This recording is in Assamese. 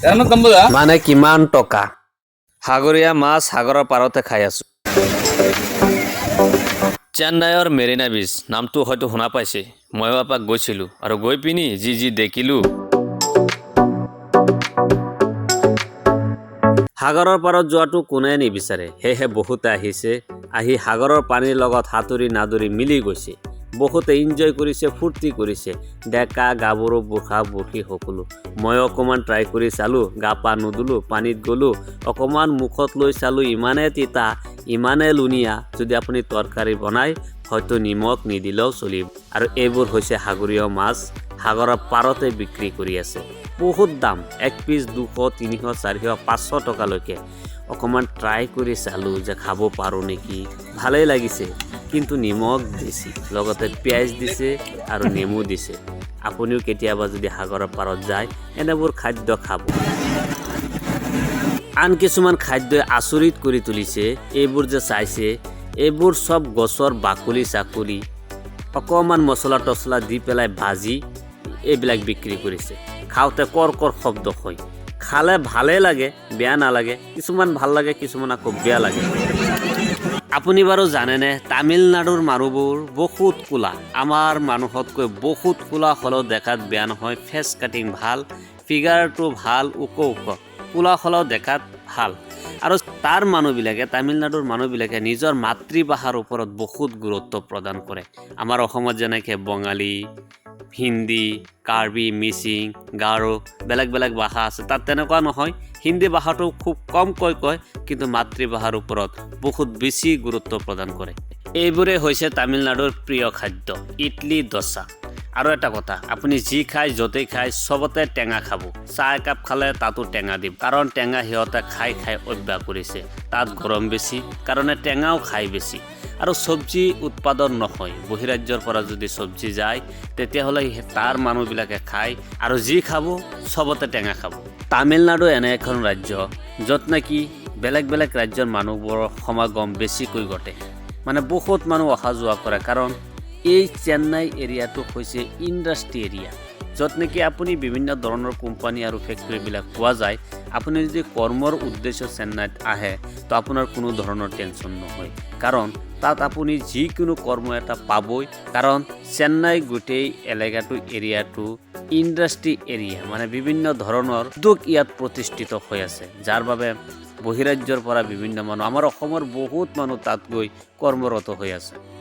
মানে কিমান টকা সাগৰীয়া মাছ সাগৰৰ পাৰতে খাই আছো চেন্নাইৰ মেৰিনা বিচ নামটো হয়তো শুনা পাইছে ময়ো এপাক গৈছিলো আৰু গৈ পিনি যি দেখিলো সাগৰৰ পাৰত যোৱাটো কোনে নিবিচাৰে হেহে বহুতে আহিছে আহি সাগৰৰ পানীৰ লগত হাতুৰি নাদুৰি মিলি গৈছে বহুতে এনজয় কৰিছে ফূৰ্তি কৰিছে ডেকা গাবৰো বুঢ়া বুঢ়ী সকলো মই অকমান ট্ৰাই কৰি চালো গা পা নুদুলো পানীত গলো অকমান মুখত লৈ চালো ইমানে তিতা ইমানে লুনিয়া যদি আপুনি তৰকাৰী বনায় হয়তো নিমখ নিদিলেও চলিব আৰু এইবোৰ হৈছে সাগৰীয় মাছ সাগৰৰ পাৰতে বিক্ৰী কৰি আছে বহুত দাম এক পিস 200 300 400 500 টকালৈকে অকমান ট্ৰাই কৰি চালো যে খাব পাৰো নেকি ভালেই লাগিছে কিন্তু নিমখ বেছি লগতে পিয়াজ দিছে আৰু নেমু দিছে আপুনিও কেতিয়াবা যদি সাগৰৰ পাৰত যায় এনেবোৰ খাদ্য খাব আন কিছুমান খাদ্যই আচৰিত কৰি তুলিছে এইবোৰ যে চাইছে এইবোৰ সব গছৰ বাকলি চাকলি অকমান মছলা টছলা দি পেলাই ভাজি এইবিলাক বিক্ৰী কৰিছে খাওঁতে কৰ শব্দ হয় খালে ভালে লাগে বেয়া নালাগে কিছুমান ভাল লাগে কিছুমান আকৌ বেয়া লাগে আপুনি বাৰু জানেনে তামিলনাডুৰ মানুহবোৰ বহুত কোলা আমাৰ মানুহতকৈ বহুত কোলা হলেও দেখাত বেয়া নহয় ফেচ কাটিং ভাল ফিগাৰটো ভাল ওখ কোলা হলেও দেখাত ভাল আৰু তাৰ মানুহবিলাকে তামিলনাডুৰ মানুহবিলাকে নিজৰ মাতৃভাষাৰ ওপৰত বহুত গুৰুত্ব প্ৰদান কৰে আমাৰ অসমত যেনেকৈ বঙালী হিন্দী কাৰ্বি মিচিং গাৰো বেলেগ বেলেগ ভাষা আছে তাত তেনেকুৱা নহয় হিন্দী ভাষাটো খুব কমকৈ কয় কিন্তু মাতৃভাষাৰ ওপৰত বহুত বেছি গুৰুত্ব প্ৰদান কৰে এইবোৰে হৈছে তামিলনাডুৰ প্ৰিয় খাদ্য ইডলি দোসা আৰু এটা কথা আপুনি যি খায় য'তেই খায় সবতে টেঙা খাব চাহ একাপ খালে তাতো টেঙা দিব কাৰণ টেঙা সিহঁতে খাই অভ্যাস কৰিছে তাত গৰম বেছি কাৰণে টেঙাও খাই বেছি আৰু সবজি উৎপাদন নহয় বহিৰাজ্যৰ পৰা যদি সবজি যায় তেতিয়াহ'লে তাৰ মানুহবিলাকে খায় আৰু যি খাব সবতে টেঙা খাব তামিলনাডু এনে এখন ৰাজ্য য'ত নেকি বেলেগ বেলেগ ৰাজ্যৰ মানুহবোৰৰ সমাগম বেছিকৈ ঘটে মানে বহুত মানুহ অহা যোৱা কৰে কাৰণ এই চেন্নাই এৰিয়াটো হৈছে ইণ্ডাষ্ট্ৰি এৰিয়া য'ত নেকি আপুনি বিভিন্ন ধৰণৰ কোম্পানী আৰু ফেক্টৰীবিলাক পোৱা যায় আপুনি যদি কৰ্মৰ উদ্দেশ্য চেন্নাইত আহে তো আপোনাৰ কোনো ধৰণৰ টেনশ্যন নহয় কাৰণ তাত আপুনি যিকোনো কৰ্ম এটা পাবই কাৰণ চেন্নাই গোটেই এলেকাটো এৰিয়াটো ইণ্ডাষ্ট্ৰি এৰিয়া মানে বিভিন্ন ধৰণৰ উদ্যোগ ইয়াত প্ৰতিষ্ঠিত হৈ আছে যাৰ বাবে বহিৰাজ্যৰ পৰা বিভিন্ন মানুহ আমাৰ অসমৰ বহুত মানুহ তাত গৈ কৰ্মৰত হৈ আছে